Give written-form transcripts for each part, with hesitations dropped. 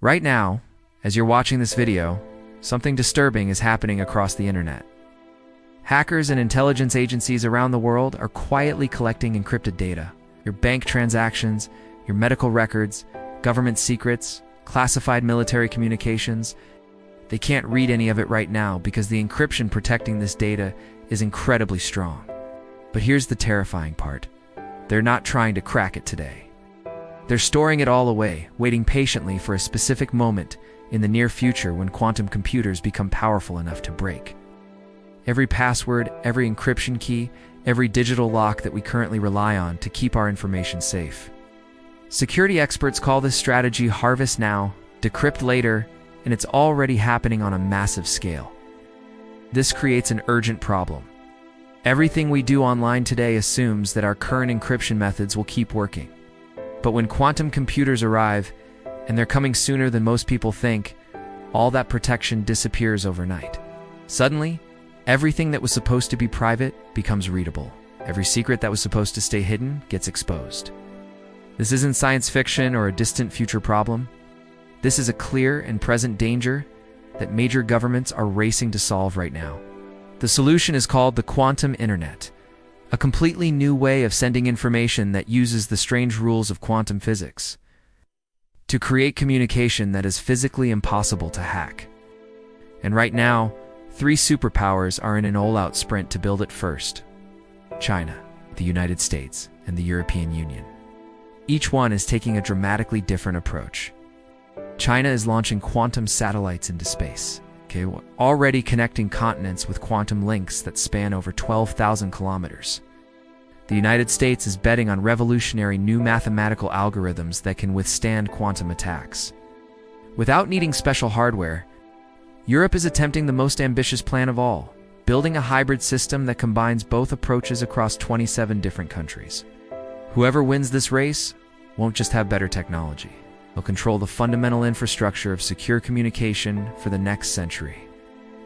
Right now, as you're watching this video, something disturbing is happening across the internet. Hackers and intelligence agencies around the world are quietly collecting encrypted data. Your bank transactions, your medical records, government secrets, classified military communications. They can't read any of it right now because the encryption protecting this data is incredibly strong. But here's the terrifying part. They're not trying to crack it today. They're storing it all away, waiting patiently for a specific moment in the near future when quantum computers become powerful enough to break. Every password, every encryption key, every digital lock that we currently rely on to keep our information safe. Security experts call this strategy Harvest Now, Decrypt Later, and it's already happening on a massive scale. This creates an urgent problem. Everything we do online today assumes that our current encryption methods will keep working. But when quantum computers arrive, and they're coming sooner than most people think, all that protection disappears overnight. Suddenly, everything that was supposed to be private becomes readable. Every secret that was supposed to stay hidden gets exposed. This isn't science fiction or a distant future problem. This is a clear and present danger that major governments are racing to solve right now. The solution is called the quantum internet, a completely new way of sending information that uses the strange rules of quantum physics to create communication that is physically impossible to hack. And right now, 3 superpowers are in an all-out sprint to build it first: China, the United States, and the European Union. Each one is taking a dramatically different approach. China is launching quantum satellites into space, already connecting continents with quantum links that span over 12,000 kilometers. The United States is betting on revolutionary new mathematical algorithms that can withstand quantum attacks. Without needing special hardware, Europe is attempting the most ambitious plan of all, building a hybrid system that combines both approaches across 27 different countries. Whoever wins this race won't just have better technology. They'll control the fundamental infrastructure of secure communication for the next century.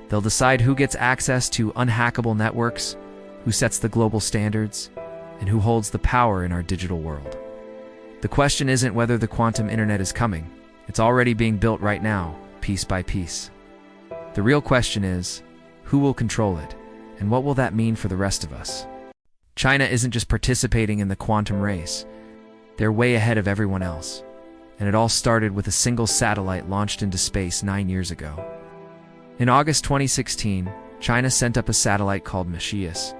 They'll decide who gets access to unhackable networks, who sets the global standards, and who holds the power in our digital world. The question isn't whether the quantum internet is coming. It's already being built right now, piece by piece. The real question is, who will control it, and what will that mean for the rest of us? China isn't just participating in the quantum race. They're way ahead of everyone else. And it all started with a single satellite launched into space 9 years ago. In August 2016, China sent up a satellite called Mencius,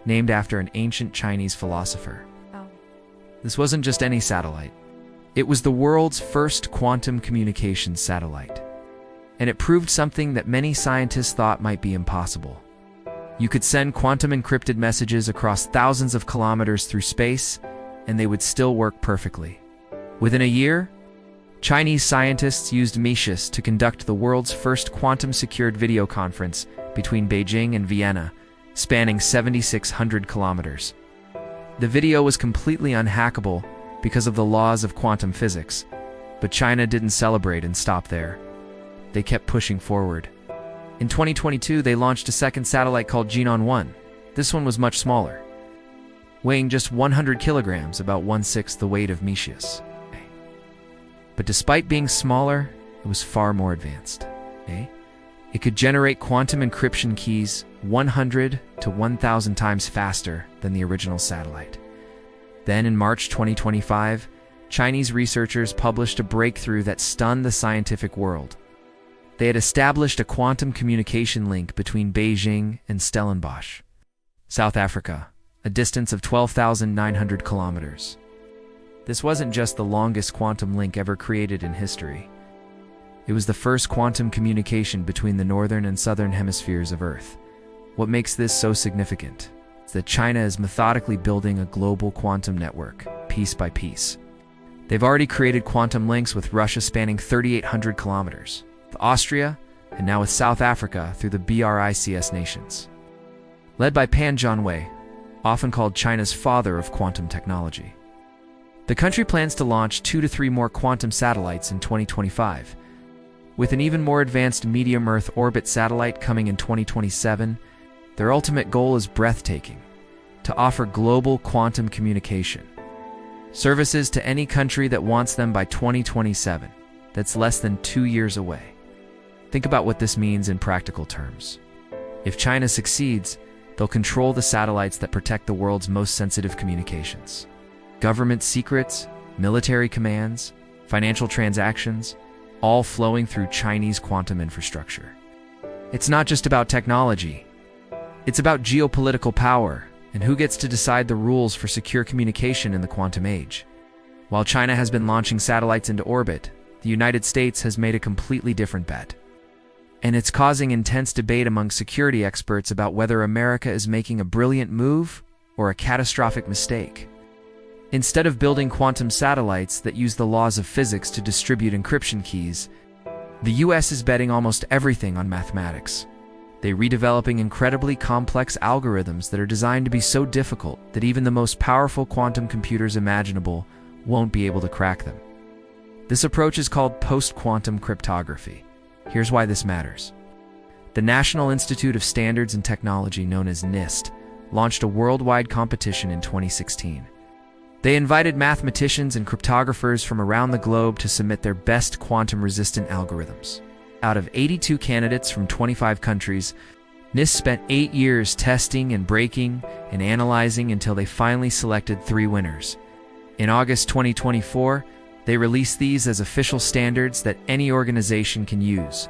named after an ancient Chinese philosopher. This wasn't just any satellite. It was the world's first quantum communications satellite. And it proved something that many scientists thought might be impossible. You could send quantum encrypted messages across thousands of kilometers through space, and they would still work perfectly. Within a year, Chinese scientists used Mencius to conduct the world's first quantum-secured video conference between Beijing and Vienna, spanning 7,600 kilometers. The video was completely unhackable because of the laws of quantum physics, but China didn't celebrate and stop there. They kept pushing forward. In 2022, they launched a second satellite called Jinan-1. This one was much smaller, weighing just 100 kilograms, about 1/6 the weight of Mencius. But despite being smaller, it was far more advanced. It could generate quantum encryption keys 100 to 1,000 times faster than the original satellite. Then in March 2025, Chinese researchers published a breakthrough that stunned the scientific world. They had established a quantum communication link between Beijing and Stellenbosch, South Africa, a distance of 12,900 kilometers. This wasn't just the longest quantum link ever created in history. It was the first quantum communication between the northern and southern hemispheres of Earth. What makes this so significant is that China is methodically building a global quantum network, piece by piece. They've already created quantum links with Russia spanning 3,800 kilometers, with Austria, and now with South Africa through the BRICS nations. Led by Pan Zhongwei, often called China's father of quantum technology. The country plans to launch 2 to 3 more quantum satellites in 2025, with an even more advanced medium Earth orbit satellite coming in 2027. Their ultimate goal is breathtaking: to offer global quantum communication services to any country that wants them by 2027. that's less than 2 years away. Think about what this means in practical terms. If China succeeds, they'll control the satellites that protect the world's most sensitive communications. Government secrets, military commands, financial transactions, all flowing through Chinese quantum infrastructure. It's not just about technology. It's about geopolitical power and who gets to decide the rules for secure communication in the quantum age. While China has been launching satellites into orbit, the United States has made a completely different bet. And it's causing intense debate among security experts about whether America is making a brilliant move or a catastrophic mistake. Instead of building quantum satellites that use the laws of physics to distribute encryption keys, the US is betting almost everything on mathematics. They're redeveloping incredibly complex algorithms that are designed to be so difficult that even the most powerful quantum computers imaginable won't be able to crack them. This approach is called post-quantum cryptography. Here's why this matters. The National Institute of Standards and Technology, known as NIST, launched a worldwide competition in 2016. They invited mathematicians and cryptographers from around the globe to submit their best quantum-resistant algorithms. Out of 82 candidates from 25 countries, NIST spent 8 years testing and breaking and analyzing until they finally selected 3 winners. In August 2024, they released these as official standards that any organization can use.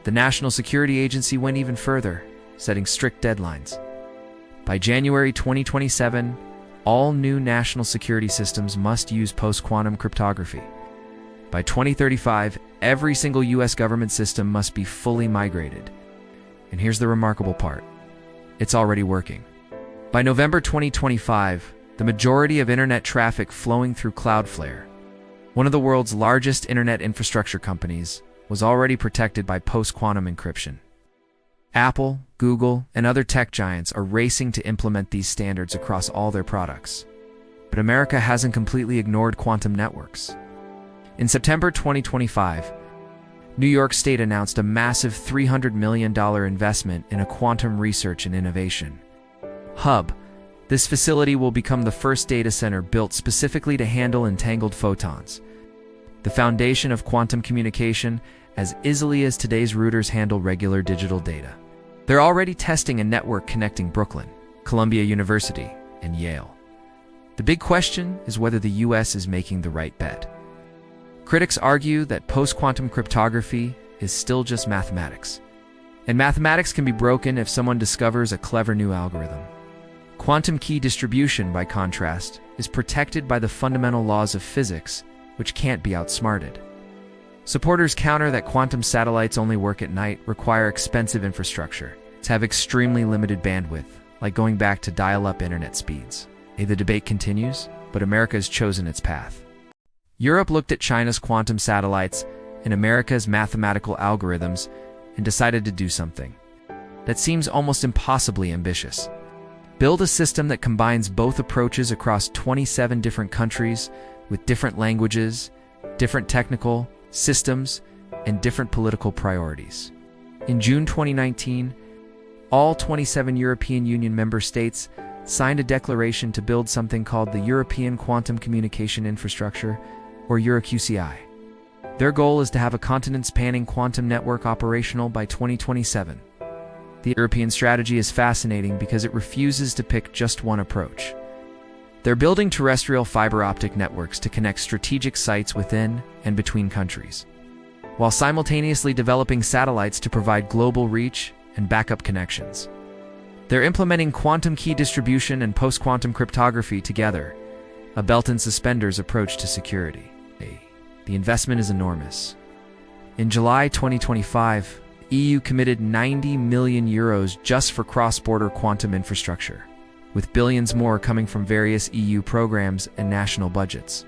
The National Security Agency went even further, setting strict deadlines. By January 2027, all new national security systems must use post-quantum cryptography. By 2035, every single US government system must be fully migrated. And here's the remarkable part. It's already working. By November 2025, the majority of internet traffic flowing through Cloudflare, one of the world's largest internet infrastructure companies, was already protected by post-quantum encryption. Apple, Google, and other tech giants are racing to implement these standards across all their products. But America hasn't completely ignored quantum networks. In September 2025, New York State announced a massive $300 million investment in a quantum research and innovation hub. This facility will become the first data center built specifically to handle entangled photons, the foundation of quantum communication, as easily as today's routers handle regular digital data. They're already testing a network connecting Brooklyn, Columbia University, and Yale. The big question is whether the US is making the right bet. Critics argue that post-quantum cryptography is still just mathematics. And mathematics can be broken if someone discovers a clever new algorithm. Quantum key distribution, by contrast, is protected by the fundamental laws of physics, which can't be outsmarted. Supporters counter that quantum satellites only work at night, require expensive infrastructure, to have extremely limited bandwidth, like going back to dial-up internet speeds. The debate continues, but America has chosen its path. Europe looked at China's quantum satellites and America's mathematical algorithms and decided to do something that seems almost impossibly ambitious. Build a system that combines both approaches across 27 different countries with different languages, different technical systems, and different political priorities. In June 2019, all 27 European Union member states signed a declaration to build something called the European Quantum Communication Infrastructure, or EuroQCI. Their goal is to have a continent-spanning quantum network operational by 2027. The European strategy is fascinating because it refuses to pick just one approach. They're building terrestrial fiber optic networks to connect strategic sites within and between countries, while simultaneously developing satellites to provide global reach and backup connections. They're implementing quantum key distribution and post-quantum cryptography together, a belt-and-suspenders approach to security. The investment is enormous. In July 2025, the EU committed 90 million euros just for cross-border quantum infrastructure, with billions more coming from various EU programs and national budgets.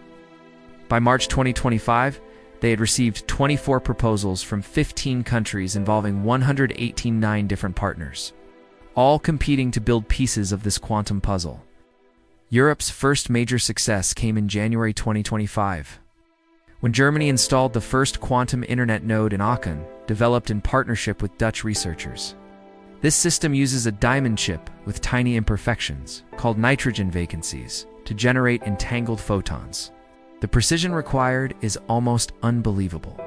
By March 2025, they had received 24 proposals from 15 countries involving 189 different partners, all competing to build pieces of this quantum puzzle. Europe's first major success came in January 2025, when Germany installed the first quantum internet node in Aachen, developed in partnership with Dutch researchers. This system uses a diamond chip with tiny imperfections, called nitrogen vacancies, to generate entangled photons. The precision required is almost unbelievable.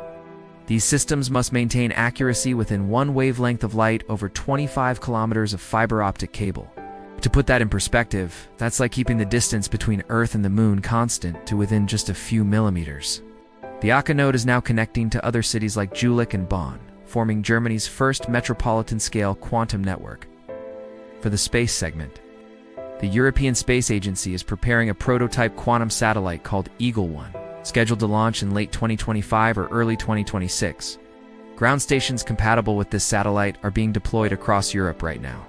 These systems must maintain accuracy within one wavelength of light over 25 kilometers of fiber optic cable. To put that in perspective, that's like keeping the distance between Earth and the Moon constant to within just a few millimeters. The Aka node is now connecting to other cities like Jülich and Bonn, forming Germany's first metropolitan-scale quantum network. For the space segment, the European Space Agency is preparing a prototype quantum satellite called Eagle-1, scheduled to launch in late 2025 or early 2026. Ground stations compatible with this satellite are being deployed across Europe right now.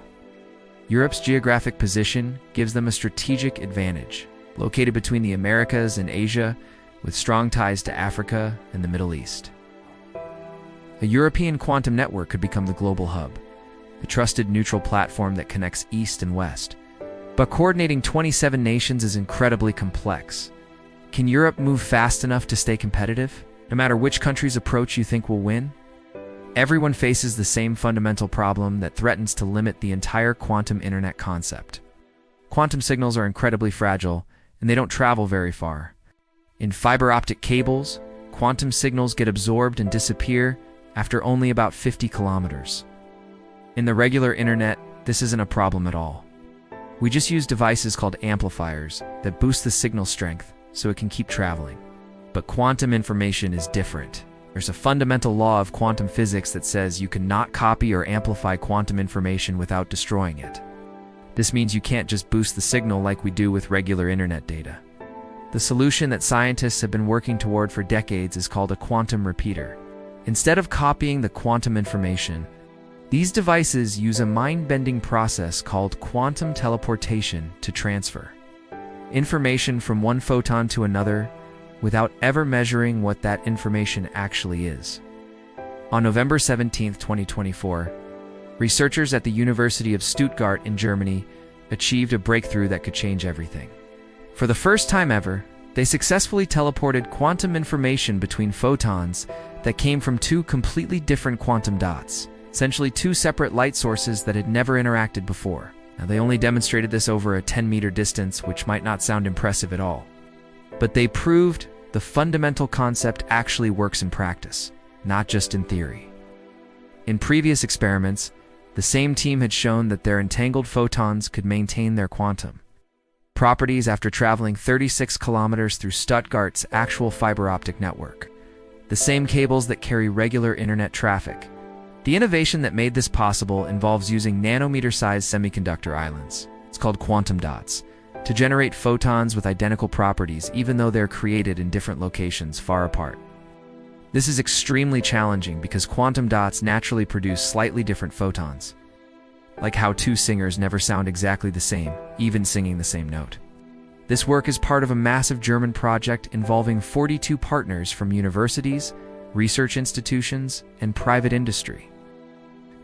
Europe's geographic position gives them a strategic advantage, located between the Americas and Asia, with strong ties to Africa and the Middle East. A European quantum network could become the global hub, a trusted neutral platform that connects East and West. But coordinating 27 nations is incredibly complex. Can Europe move fast enough to stay competitive, no matter which country's approach you think will win? Everyone faces the same fundamental problem that threatens to limit the entire quantum internet concept. Quantum signals are incredibly fragile, and they don't travel very far. In fiber optic cables, quantum signals get absorbed and disappear after only about 50 kilometers. In the regular internet, this isn't a problem at all. We just use devices called amplifiers that boost the signal strength so it can keep traveling. But quantum information is different. There's a fundamental law of quantum physics that says you cannot copy or amplify quantum information without destroying it. This means you can't just boost the signal like we do with regular internet data. The solution that scientists have been working toward for decades is called a quantum repeater. Instead of copying the quantum information, these devices use a mind-bending process called quantum teleportation to transfer information from one photon to another without ever measuring what that information actually is. On November 17, 2024, researchers at the University of Stuttgart in Germany achieved a breakthrough that could change everything. For the first time ever, they successfully teleported quantum information between photons that came from two completely different quantum dots, essentially two separate light sources that had never interacted before. Now, they only demonstrated this over a 10-meter distance, which might not sound impressive at all. But they proved the fundamental concept actually works in practice, not just in theory. In previous experiments, the same team had shown that their entangled photons could maintain their quantum properties after traveling 36 kilometers through Stuttgart's actual fiber optic network, the same cables that carry regular internet traffic. The innovation that made this possible involves using nanometer-sized semiconductor islands, it's called quantum dots, to generate photons with identical properties even though they're created in different locations far apart. This is extremely challenging because quantum dots naturally produce slightly different photons, like how two singers never sound exactly the same, even singing the same note. This work is part of a massive German project involving 42 partners from universities, research institutions, and private industry.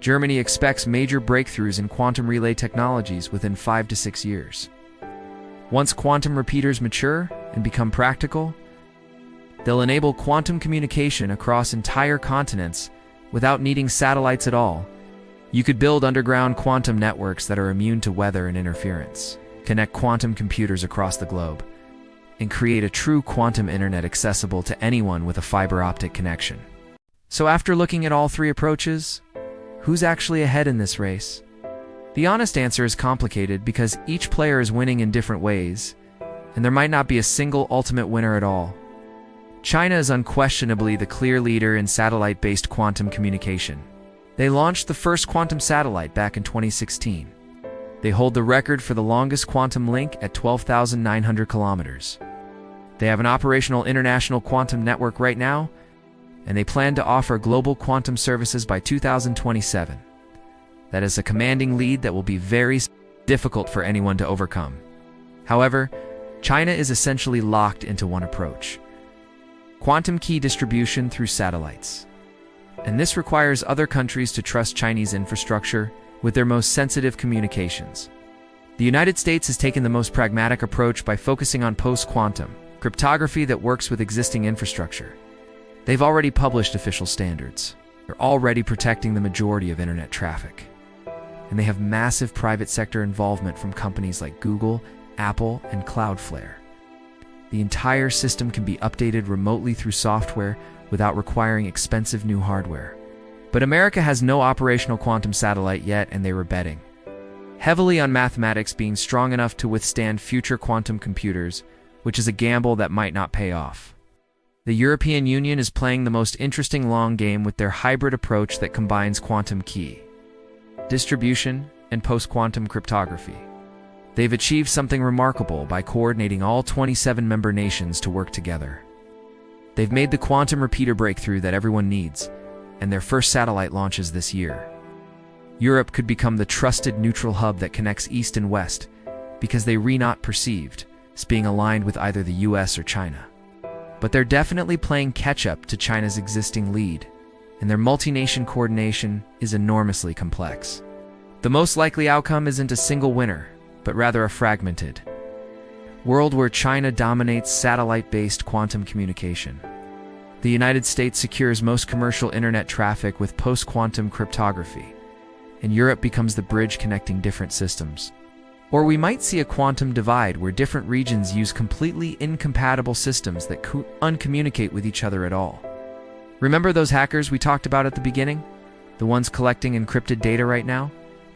Germany expects major breakthroughs in quantum relay technologies within 5 to 6 years. Once quantum repeaters mature and become practical, they'll enable quantum communication across entire continents without needing satellites at all. You could build underground quantum networks that are immune to weather and interference, connect quantum computers across the globe, and create a true quantum internet accessible to anyone with a fiber optic connection. So after looking at all three approaches, who's actually ahead in this race? The honest answer is complicated because each player is winning in different ways, and there might not be a single ultimate winner at all. China is unquestionably the clear leader in satellite-based quantum communication. They launched the first quantum satellite back in 2016. They hold the record for the longest quantum link at 12,900 kilometers. They have an operational international quantum network right now, and they plan to offer global quantum services by 2027. That is a commanding lead that will be very difficult for anyone to overcome. However, China is essentially locked into one approach: quantum key distribution through satellites. And this requires other countries to trust Chinese infrastructure with their most sensitive communications. The United States has taken the most pragmatic approach by focusing on post-quantum cryptography that works with existing infrastructure. They've already published official standards. They're already protecting the majority of internet traffic. And they have massive private sector involvement from companies like Google, Apple, and Cloudflare. The entire system can be updated remotely through software without requiring expensive new hardware. But America has no operational quantum satellite yet, and they were betting heavily on mathematics being strong enough to withstand future quantum computers, which is a gamble that might not pay off. The European Union is playing the most interesting long game with their hybrid approach that combines quantum key distribution and post-quantum cryptography. They've achieved something remarkable by coordinating all 27 member nations to work together. They've made the quantum repeater breakthrough that everyone needs, and their first satellite launches this year. Europe could become the trusted neutral hub that connects East and West because they are not perceived as being aligned with either the US or China. But they're definitely playing catch-up to China's existing lead, and their multi-nation coordination is enormously complex. The most likely outcome isn't a single winner, but rather a fragmented world where China dominates satellite-based quantum communication. The United States secures most commercial internet traffic with post-quantum cryptography, and Europe becomes the bridge connecting different systems. Or we might see a quantum divide where different regions use completely incompatible systems that uncommunicate with each other at all. Remember those hackers we talked about at the beginning? The ones collecting encrypted data right now,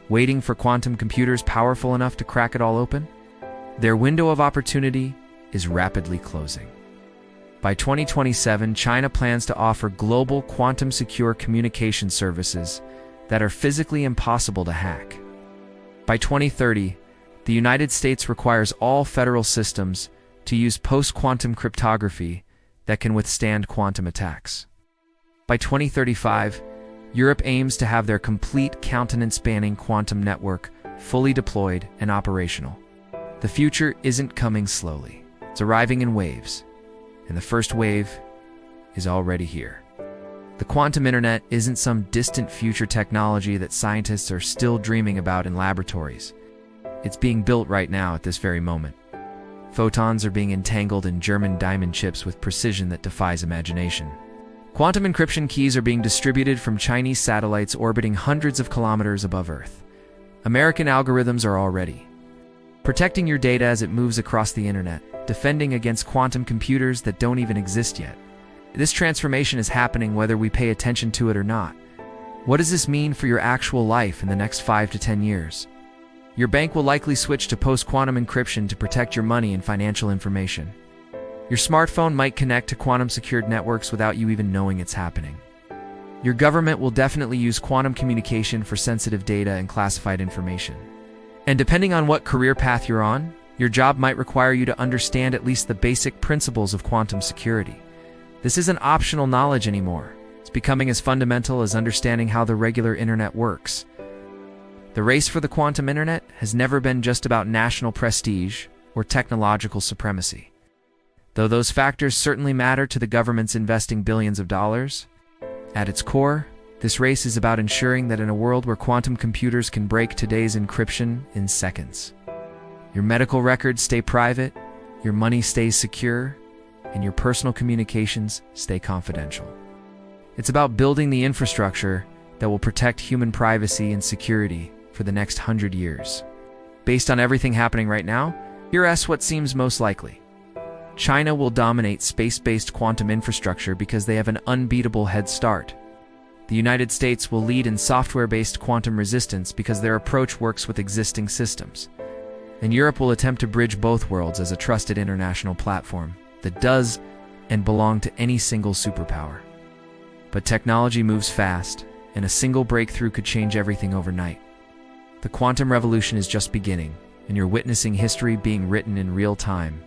waiting for quantum computers powerful enough to crack it all open? Their window of opportunity is rapidly closing. By 2027, China plans to offer global quantum-secure communication services that are physically impossible to hack. By 2030, the United States requires all federal systems to use post-quantum cryptography that can withstand quantum attacks. By 2035, Europe aims to have their complete continent-spanning quantum network fully deployed and operational. The future isn't coming slowly. It's arriving in waves, and the first wave is already here. The quantum internet isn't some distant future technology that scientists are still dreaming about in laboratories. It's being built right now at this very moment. Photons are being entangled in German diamond chips with precision that defies imagination. Quantum encryption keys are being distributed from Chinese satellites orbiting hundreds of kilometers above Earth. American algorithms are already protecting your data as it moves across the internet, defending against quantum computers that don't even exist yet. This transformation is happening whether we pay attention to it or not. What does this mean for your actual life in the next 5 to 10 years? Your bank will likely switch to post-quantum encryption to protect your money and financial information. Your smartphone might connect to quantum-secured networks without you even knowing it's happening. Your government will definitely use quantum communication for sensitive data and classified information. And depending on what career path you're on, your job might require you to understand at least the basic principles of quantum security. This isn't optional knowledge anymore. It's becoming as fundamental as understanding how the regular internet works. The race for the quantum internet has never been just about national prestige or technological supremacy. Though those factors certainly matter to the governments investing billions of dollars, at its core, this race is about ensuring that in a world where quantum computers can break today's encryption in seconds, your medical records stay private, your money stays secure, and your personal communications stay confidential. It's about building the infrastructure that will protect human privacy and security for the next 100 years. Based on everything happening right now, here's what seems most likely. China will dominate space-based quantum infrastructure because they have an unbeatable head start. The United States will lead in software-based quantum resistance because their approach works with existing systems. And Europe will attempt to bridge both worlds as a trusted international platform that does and belong to any single superpower. But technology moves fast, and a single breakthrough could change everything overnight. The quantum revolution is just beginning, and you're witnessing history being written in real time